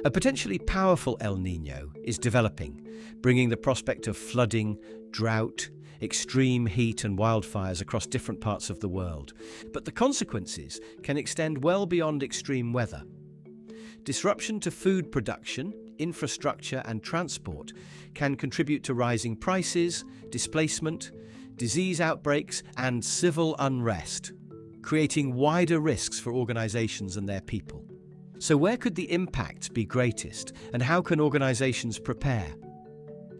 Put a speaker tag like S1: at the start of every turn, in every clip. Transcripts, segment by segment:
S1: A potentially powerful El Niño is developing, bringing the prospect of flooding, drought, extreme heat and wildfires across different parts of the world. But the consequences can extend well beyond extreme weather. Disruption to food production, infrastructure and transport can contribute to rising prices, displacement, disease outbreaks and civil unrest, creating wider risks for organizations and their people. So where could the impact be greatest, and how can organizations prepare?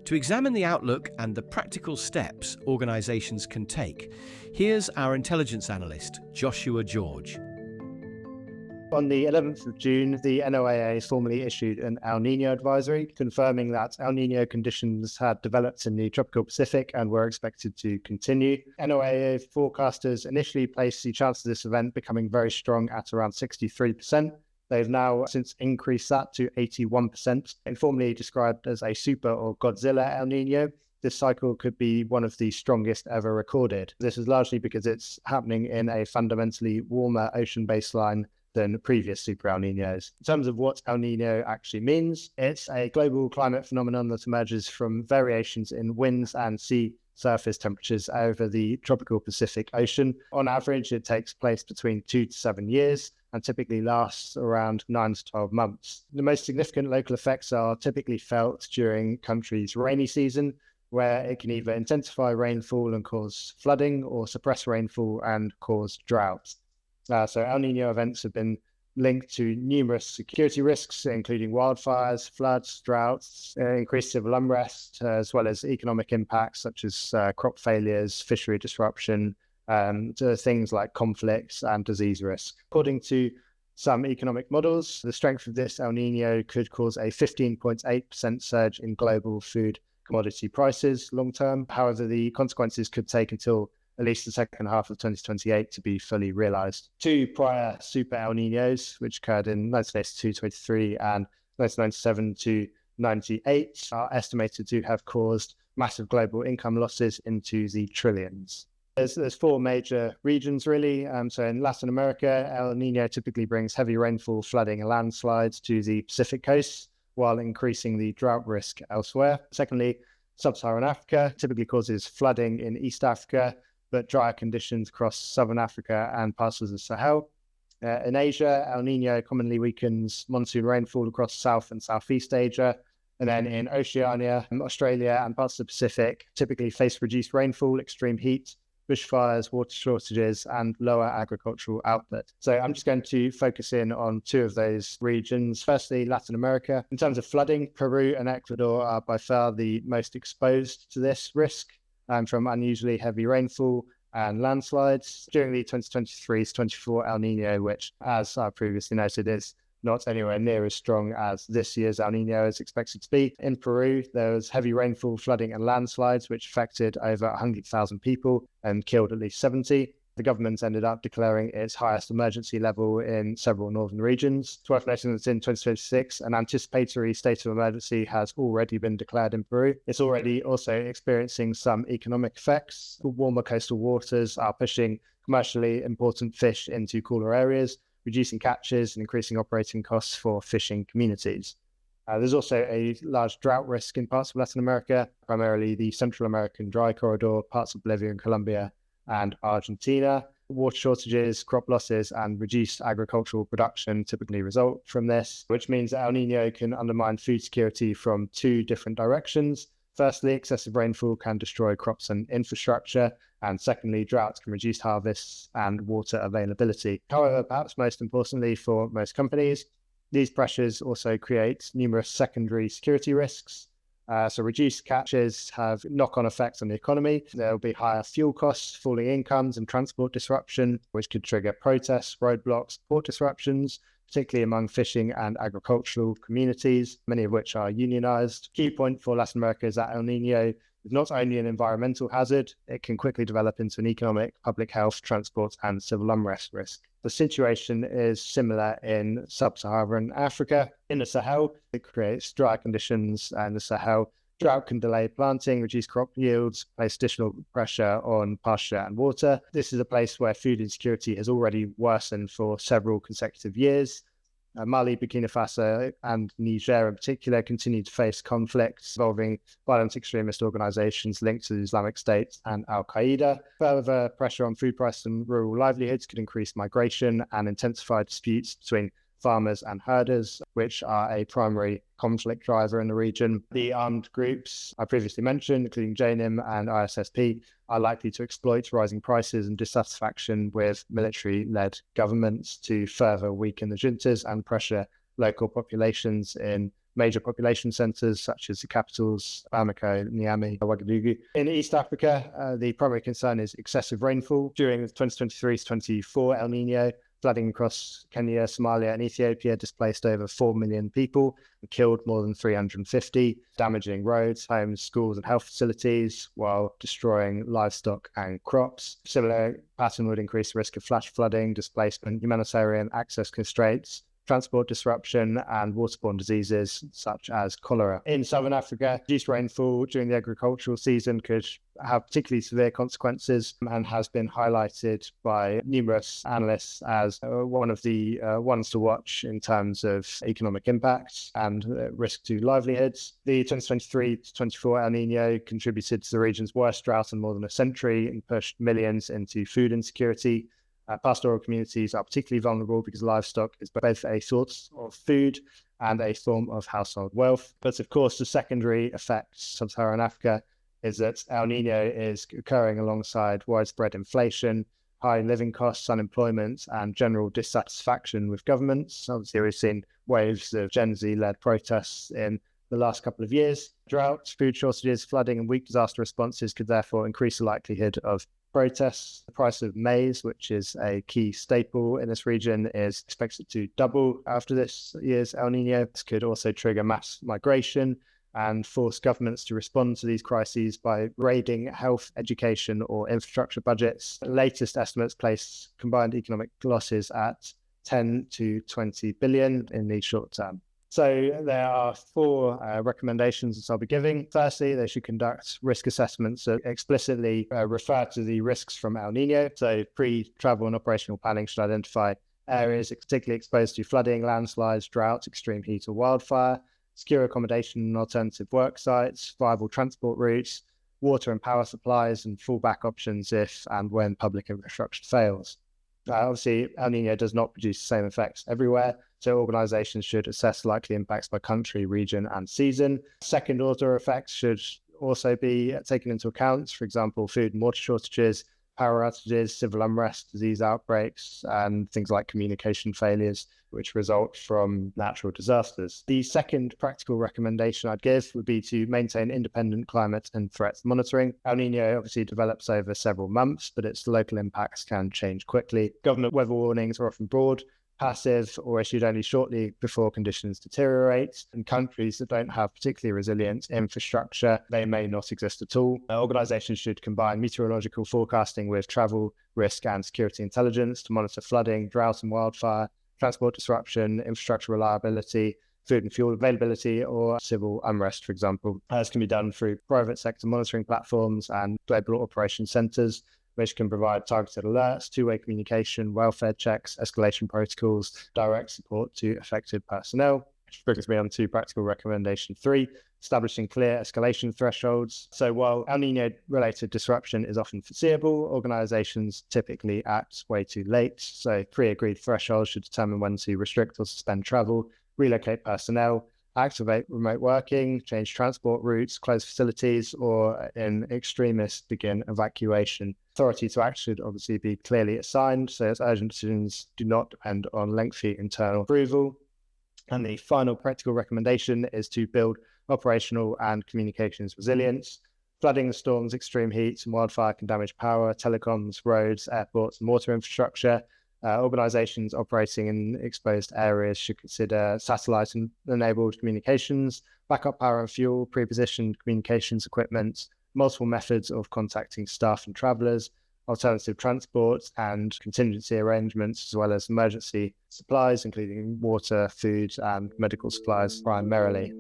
S1: To examine the outlook and the practical steps organizations can take, here's our intelligence analyst, Joshua George.
S2: On the 11th of June, the NOAA formally issued an El Niño advisory, confirming that El Niño conditions had developed in the tropical Pacific and were expected to continue. NOAA forecasters initially placed the chance of this event becoming very strong at around 63%. They've now since increased that to 81%, informally described as a super or Godzilla El Niño. This cycle could be one of the strongest ever recorded. This is largely because it's happening in a fundamentally warmer ocean baseline than previous super El Niños. In terms of what El Niño actually means, it's a global climate phenomenon that emerges from variations in winds and sea surface temperatures over the tropical Pacific Ocean. On average, it takes place between 2 to 7 years and typically lasts around 9 to 12 months. The most significant local effects are typically felt during countries' rainy season, where it can either intensify rainfall and cause flooding or suppress rainfall and cause droughts. So El Niño events have been linked to numerous security risks, including wildfires, floods, droughts, increased civil unrest, as well as economic impacts such as crop failures, fishery disruption, to things like conflicts and disease risk. According to some economic models, the strength of this El Niño could cause a 15.8% surge in global food commodity prices long term. However, the consequences could take until at least the second half of 2028 to be fully realized. Two prior super El Niños, which occurred in 1982 to 83 and 1997 to 98, are estimated to have caused massive global income losses into the trillions. There's four major regions, really. So in Latin America, El Niño typically brings heavy rainfall, flooding, and landslides to the Pacific coast, while increasing the drought risk elsewhere. Secondly, sub-Saharan Africa typically causes flooding in East Africa, but drier conditions across southern Africa and parts of the Sahel. In Asia, El Niño commonly weakens monsoon rainfall across South and Southeast Asia. And then in Oceania, Australia, and parts of the Pacific typically face reduced rainfall, extreme heat, bushfires, water shortages, and lower agricultural output. So I'm just going to focus in on two of those regions. Firstly, Latin America. In terms of flooding, Peru and Ecuador are by far the most exposed to this risk from unusually heavy rainfall and landslides during the 2023-24 El Niño, which, as I previously noted, is not anywhere near as strong as this year's El Niño is expected to be. In Peru, there was heavy rainfall, flooding and landslides, which affected over 100,000 people and killed at least 70. The government ended up declaring its highest emergency level in several northern regions. It's worth noting that in 2026, an anticipatory state of emergency has already been declared in Peru. It's already also experiencing some economic effects. Warmer coastal waters are pushing commercially important fish into cooler areas, reducing catches and increasing operating costs for fishing communities. There's also a large drought risk in parts of Latin America, primarily the Central American dry corridor, parts of Bolivia and Colombia, and Argentina. Water shortages, crop losses, and reduced agricultural production typically result from this, which means that El Niño can undermine food security from two different directions. Firstly, excessive rainfall can destroy crops and infrastructure, and secondly, droughts can reduce harvests and water availability. However, perhaps most importantly for most companies, these pressures also create numerous secondary security risks. So reduced catches have knock-on effects on the economy. There will be higher fuel costs, falling incomes, and transport disruption, which could trigger protests, roadblocks, port disruptions, particularly among fishing and agricultural communities, many of which are unionized. Key point for Latin America is that El Niño is not only an environmental hazard, it can quickly develop into an economic, public health, transport, and civil unrest risk. The situation is similar in sub-Saharan Africa. In the Sahel, it creates dry conditions, and the Sahel drought can delay planting, reduce crop yields, place additional pressure on pasture and water. This is a place where food insecurity has already worsened for several consecutive years. Mali, Burkina Faso, and Niger in particular continue to face conflicts involving violent extremist organizations linked to the Islamic State and Al-Qaeda. Further pressure on food prices and rural livelihoods could increase migration and intensify disputes between farmers and herders, which are a primary conflict driver in the region. The armed groups I previously mentioned, including JNIM and ISSP, are likely to exploit rising prices and dissatisfaction with military-led governments to further weaken the juntas and pressure local populations in major population centres such as the capitals, Bamako, Niamey, Ouagadougou. In East Africa, the primary concern is excessive rainfall. During the 2023-24 El Niño, flooding across Kenya, Somalia, and Ethiopia displaced over 4 million people and killed more than 350, damaging roads, homes, schools, and health facilities, while destroying livestock and crops. Similar pattern would increase the risk of flash flooding, displacement, humanitarian access constraints, transport disruption, and waterborne diseases such as cholera. In southern Africa, reduced rainfall during the agricultural season could have particularly severe consequences and has been highlighted by numerous analysts as one of the ones to watch in terms of economic impacts and risk to livelihoods. The 2023-24 El Niño contributed to the region's worst drought in more than a century and pushed millions into food insecurity. Pastoral communities are particularly vulnerable because livestock is both a source of food and a form of household wealth. But of course, the secondary effects of Sub-Saharan Africa is that El Niño is occurring alongside widespread inflation, high living costs, unemployment, and general dissatisfaction with governments. Obviously, we've seen waves of Gen Z-led protests in the last couple of years. Drought, food shortages, flooding, and weak disaster responses could therefore increase the likelihood of protests. The price of maize, which is a key staple in this region, is expected to double after this year's El Niño. This could also trigger mass migration and force governments to respond to these crises by raiding health, education, or infrastructure budgets. The latest estimates place combined economic losses at 10 to 20 billion in the short term. So there are four recommendations that I'll be giving. Firstly, they should conduct risk assessments that explicitly refer to the risks from El Niño. So pre-travel and operational planning should identify areas particularly exposed to flooding, landslides, drought, extreme heat, or wildfire, secure accommodation and alternative work sites, viable transport routes, water and power supplies, and fallback options if and when public infrastructure fails. Obviously, El Niño does not produce the same effects everywhere, so organizations should assess likely impacts by country, region, and season. Second order effects should also be taken into account, for example, food and water shortages, power outages, civil unrest, disease outbreaks, and things like communication failures, which result from natural disasters. The second practical recommendation I'd give would be to maintain independent climate and threat monitoring. El Niño obviously develops over several months, but its local impacts can change quickly. Government weather warnings are often broad, passive, or issued only shortly before conditions deteriorate. In countries that don't have particularly resilient infrastructure, they may not exist at all. Organizations should combine meteorological forecasting with travel risk and security intelligence to monitor flooding, drought and wildfire, transport disruption, infrastructure reliability, food and fuel availability, or civil unrest, for example. This can be done through private sector monitoring platforms and global operations centers, which can provide targeted alerts, two-way communication, welfare checks, escalation protocols, direct support to affected personnel. Which brings me on to practical recommendation 3, establishing clear escalation thresholds. So while El Niño-related disruption is often foreseeable, organizations typically act way too late. So pre-agreed thresholds should determine when to restrict or suspend travel, relocate personnel, activate remote working, change transport routes, close facilities, or in extremist begin evacuation. Authority to act should obviously be clearly assigned, so its urgent decisions do not depend on lengthy internal approval. And the final practical recommendation is to build operational and communications resilience. Flooding, storms, extreme heat, and wildfire can damage power, telecoms, roads, airports, and water infrastructure. Organizations operating in exposed areas should consider satellite-enabled communications, backup power and fuel, pre-positioned communications equipment, multiple methods of contacting staff and travelers, alternative transport and contingency arrangements, as well as emergency supplies, including water, food, and medical supplies primarily.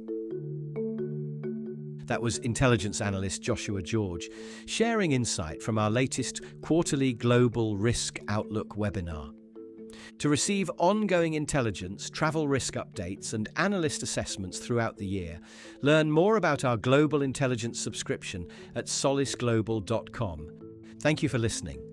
S1: That was intelligence analyst Joshua George, sharing insight from our latest quarterly Global Risk Outlook webinar. To receive ongoing intelligence, travel risk updates, and analyst assessments throughout the year, learn more about our global intelligence subscription at solisglobal.com. Thank you for listening.